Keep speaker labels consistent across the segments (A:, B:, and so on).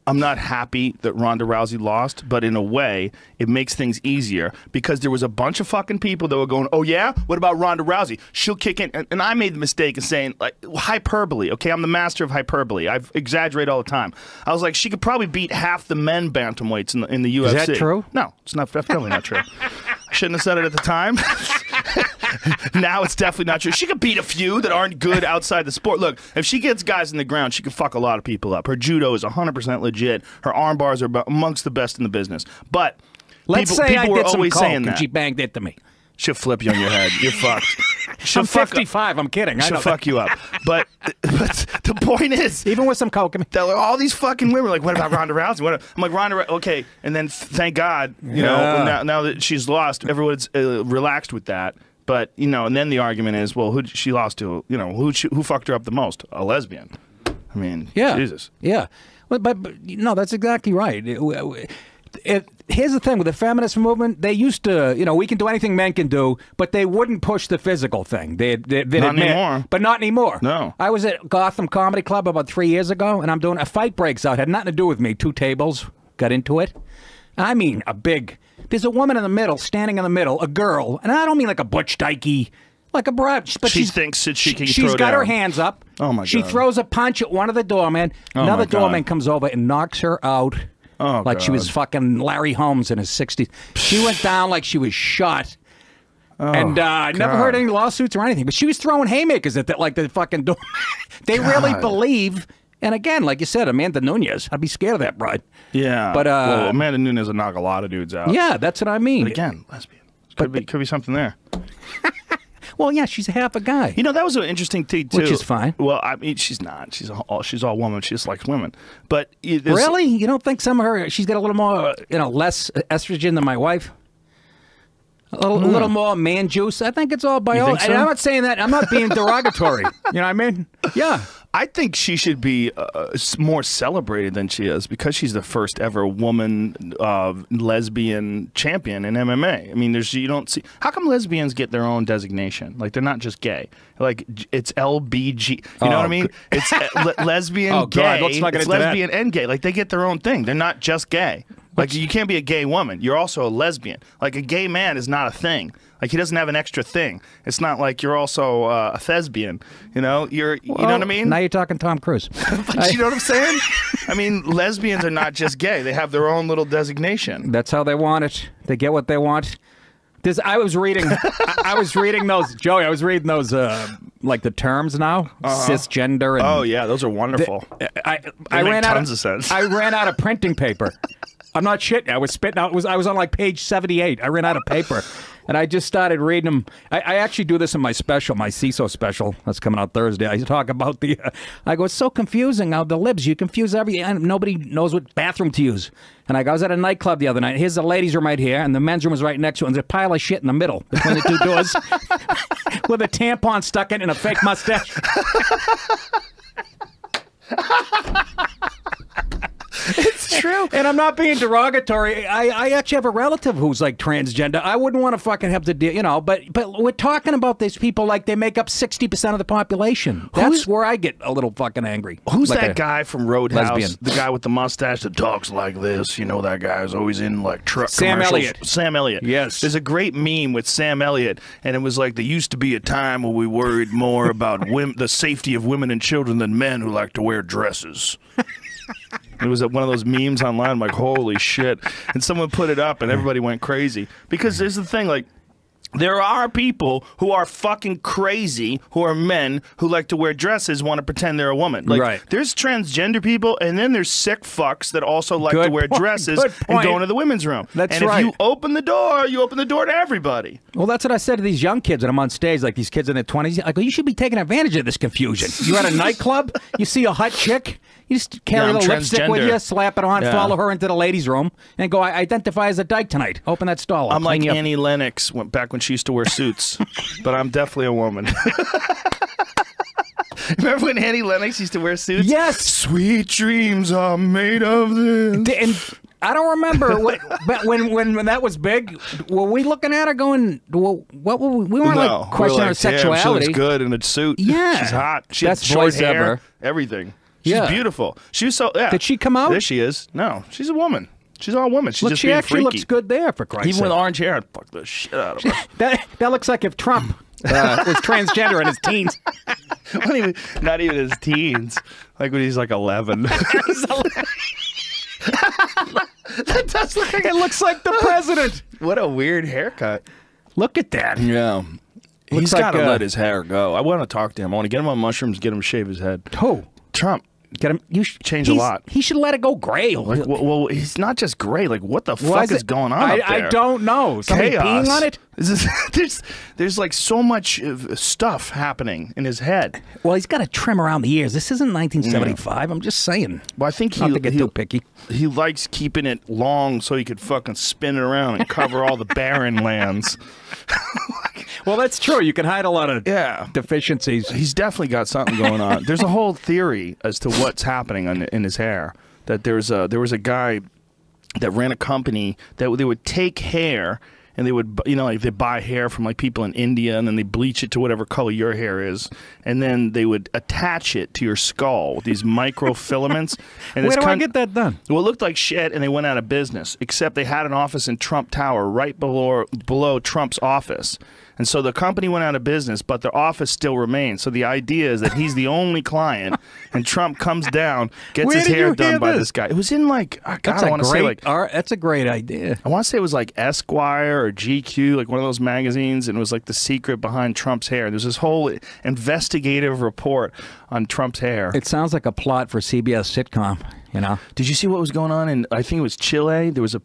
A: I'm not happy that Ronda Rousey lost, but in a way, it makes things easier because there was a bunch of fucking people that were going, oh yeah? What about Ronda Rousey? She'll kick in. And I made the mistake of saying, like, hyperbole, okay? I'm the master of hyperbole. I exaggerate all the time. I was like, she could probably beat half the men bantamweights in the UFC.
B: Is that true?
A: No, it's not. Definitely not true. I shouldn't have said it at the time. Now it's definitely not true. She could beat a few that aren't good outside the sport. Look, if she gets guys in the ground, she could fuck a lot of people up. Her judo is 100% legit. Her arm bars are amongst the best in the business. But
B: let's say I did some coke and she banged it to me.
A: She'll flip you on your head. You're fucked.
B: I'm 55. I'm kidding.
A: She'll fuck you up. But the point is,
B: even with some coke,
A: all these fucking women are like, what about Ronda Rousey? I'm like, Ronda, okay. And then thank God, you know, now that she's lost, everyone's relaxed with that. But, you know, and then the argument is, well, who she lost to, you know, who fucked her up the most? A lesbian. I mean, Jesus.
B: Yeah. But no, that's exactly right. Here's the thing with the feminist movement. They used to, you know, we can do anything men can do, but they wouldn't push the physical thing. They'd
A: not anymore.
B: But not anymore.
A: No.
B: I was at Gotham Comedy Club about 3 years ago, and I'm doing a fight breaks out. Had nothing to do with me. 2 tables. Got into it. I mean, there's a woman in the middle, standing in the middle, a girl, and I don't mean like a butch dykey, like a broad. But
A: she thinks that she can
B: She's
A: throw
B: got
A: down.
B: her hands up.
A: Oh, my God.
B: She throws a punch at one of the doormen. Another doorman comes over and knocks her out.
A: Oh,
B: like
A: God.
B: she was fucking Larry Holmes in his 60s. She went down like she was shot. And I never heard any lawsuits or anything. But she was throwing haymakers at like the fucking door. They really believe. And again, like you said, Amanda Nunes. I'd be scared of that bride.
A: Yeah.
B: But
A: well, Amanda Nunes will knock a lot of dudes out.
B: Yeah, that's what I mean.
A: But again, lesbian. Could be something there.
B: Well, yeah, she's half a guy.
A: You know, that was an interesting thing, too.
B: Which is fine.
A: Well, I mean, she's not. She's all woman. She just likes women. But
B: really? You don't think some of her, she's got a little more, you know, less estrogen than my wife? A little more man juice? I think it's all biology.
A: So?
B: I'm not saying that. I'm not being derogatory. You know what I mean? Yeah.
A: I think she should be more celebrated than she is because she's the first ever woman lesbian champion in MMA. I mean, you don't see. How come lesbians get their own designation? Like they're not just gay. Like it's LBG. You know what I mean? It's lesbian, gay. It's lesbian and gay. Like they get their own thing. They're not just gay. Like you can't be a gay woman. You're also a lesbian. Like a gay man is not a thing. Like he doesn't have an extra thing. It's not like you're also a thespian. You know, you know what I mean?
B: Now you're talking Tom Cruise.
A: But you know what I'm saying? I mean, lesbians are not just gay. They have their own little designation.
B: That's how they want it. They get what they want. I was reading those, Joey. I was reading those, like the terms now, cisgender. And
A: oh yeah, those are wonderful.
B: I ran
A: tons of sense.
B: I ran out of printing paper. I'm not shitting. I was spitting out. I was on like page 78. I ran out of paper, and I just started reading them. I actually do this in my special, my CISO special that's coming out Thursday. I talk about the. I go, it's so confusing now. The libs, you confuse everything. Nobody knows what bathroom to use. And I was at a nightclub the other night. Here's the ladies' room right here, and the men's room was right next to it. And there's a pile of shit in the middle between the 2 doors, with a tampon stuck in and a fake mustache.
A: It's true.
B: And I'm not being derogatory. I actually have a relative who's like transgender. I wouldn't want to fucking have to deal, you know, but we're talking about these people like they make up 60% of the population. That's where I get a little fucking angry.
A: Who's
B: like
A: that guy from Roadhouse?
B: Lesbian.
A: The guy with the mustache that talks like this. You know that guy is always in like truck
B: Sam
A: commercials.
B: Elliott.
A: Sam Elliott.
B: Yes.
A: There's a great meme with Sam Elliott, and it was like, there used to be a time when we worried more about the safety of women and children than men who like to wear dresses. It was one of those memes online. I'm like, holy shit. And someone put it up and everybody went crazy. Because there's the thing, like, there are people who are fucking crazy, who are men, who like to wear dresses, want to pretend they're a woman. Like,
B: right.
A: There's transgender people, and then there's sick fucks that also like to wear dresses and go into the women's room.
B: That's
A: and
B: right.
A: if you open the door to everybody.
B: Well, that's what I said to these young kids when I'm on stage, like these kids in their 20s. I go, you should be taking advantage of this confusion. You're at a nightclub, you see a hot chick, you just carry a little lipstick with you, slap it on, follow her into the ladies' room, and go, I identify as a dyke tonight. Open that stall.
A: I'm like Annie Lennox back when she used to wear suits, but I'm definitely a woman. Remember when Annie Lennox used to wear suits?
B: Yes.
A: Sweet dreams are made of this.
B: And I don't remember but when that was big. Were we looking at her going, well, what were we weren't questioning her sexuality.
A: She looks good in a suit.
B: Yeah.
A: She's hot. She has
B: Best
A: short
B: voice
A: hair,
B: ever.
A: everything. She's
B: Yeah.
A: beautiful. She was so. Yeah.
B: Did she come out?
A: There she is. No, she's a woman. She's all woman. She's
B: Look,
A: just
B: she
A: being
B: actually
A: freaky.
B: looks good there, for Christ's
A: Even
B: sake.
A: with orange hair, I'd fuck the shit out of her.
B: That looks like if Trump was transgender in his teens.
A: Not even his teens. Like when he's like 11. That does look like
B: It looks like the president.
A: What a weird haircut.
B: Look at that.
A: Yeah.
B: Looks
A: He's
B: like,
A: got to let his hair go. I want to talk to him. I want to get him on mushrooms, get him to shave his head.
B: Who?
A: Trump.
B: Get him.
A: Changed a lot.
B: He should let it go gray.
A: Like, well, he's not just gray. Like, what the fuck is going on up there?
B: I don't know. Somebody
A: Chaos.
B: peeing on it?
A: There's like so much stuff happening in his head.
B: Well, he's got to trim around the ears. This isn't 1975. I'm just saying.
A: Well, I think
B: Not to get too picky.
A: He likes keeping it long so he could fucking spin it around and cover all the barren lands.
B: Well, that's true. You can hide a lot of deficiencies.
A: He's definitely got something going on. There's a whole theory as to what's happening in his hair. That there was a guy that ran a company that they would take hair and they would, like they buy hair from like people in India and then they bleach it to whatever color your hair is, and then they would attach it to your skull with these microfilaments. And
B: Where do I get that done?
A: Well, it looked like shit, and they went out of business. Except they had an office in Trump Tower, right below Trump's office. And so the company went out of business, but their office still remains. So the idea is that he's the only client, and Trump comes down, gets his hair done by this guy. It was in like, God, I want to say like,
B: that's a great idea.
A: I want to say it was like Esquire or GQ, like one of those magazines, and it was like the secret behind Trump's hair. There's this whole investigative report on Trump's hair.
B: It sounds like a plot for CBS sitcom.
A: Did you see what was going on in, I think it was Chile? There was a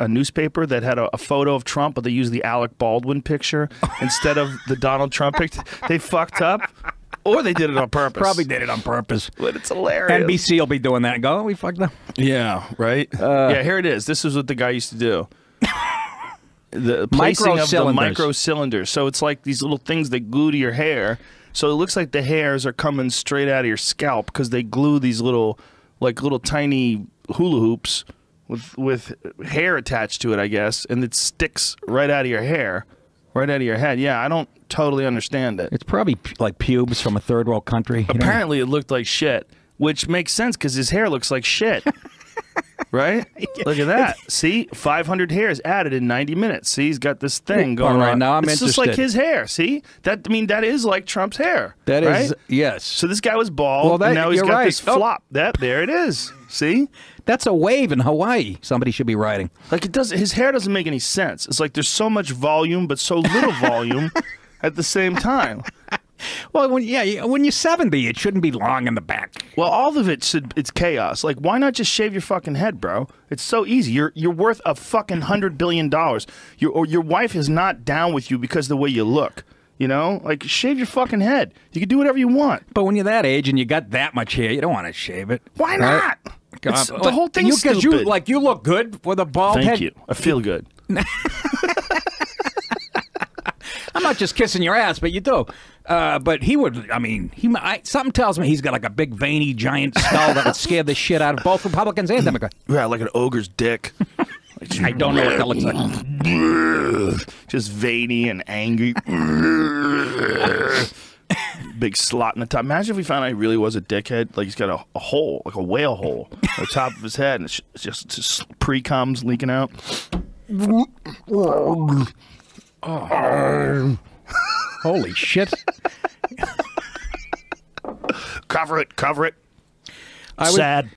A: newspaper that had a photo of Trump, but they used the Alec Baldwin picture instead of the Donald Trump picture. They fucked up, or they did it on purpose.
B: Probably did it on purpose.
A: But it's hilarious.
B: NBC will be doing that and go, we fucked up.
A: Yeah, right? Yeah, here it is. This is what the guy used to do. The placing of the micro cylinders. So it's like these little things that glue to your hair. So it looks like the hairs are coming straight out of your scalp because they glue these little tiny hula hoops with hair attached to it, I guess, and it sticks right out of your hair, right out of your head. Yeah, I don't totally understand it.
B: It's probably like pubes from a third world country.
A: Apparently it looked like shit, which makes sense because his hair looks like shit. Right? Look at that. See? 500 hairs added in 90 minutes. See? He's got this thing going on.
B: All right, now I'm interested.
A: It's just like his hair. See? That is like Trump's hair.
B: That
A: right?
B: is, yes.
A: So this guy was bald, and now he's got this flop. There it is. See?
B: That's a wave in Hawaii. Somebody should be writing.
A: Like his hair doesn't make any sense. It's like there's so much volume, but so little volume at the same time.
B: Well, when you're 70, it shouldn't be long in the back.
A: Well, all of it's chaos. Like, why not just shave your fucking head, bro? It's so easy. You're worth a fucking $100 billion. Your wife is not down with you because of the way you look. Like, shave your fucking head. You can do whatever you want.
B: But when you're that age and you got that much hair, you don't want to shave it.
A: Why not?
B: God,
A: the whole thing's stupid.
B: You look good with a bald head.
A: Thank you. I feel good.
B: I'm not just kissing your ass, but you do. But he would, something tells me he's got like a big, veiny, giant skull that would scare the shit out of both Republicans and Democrats.
A: Yeah, like an ogre's dick.
B: I don't know what that looks like.
A: Just veiny and angry. Big slot in the top. Imagine if we found out he really was a dickhead. Like he's got a hole, like a whale hole, on the top of his head, and it's just pre-coms leaking out.
B: Oh. Holy shit.
A: Cover it.
B: Sad.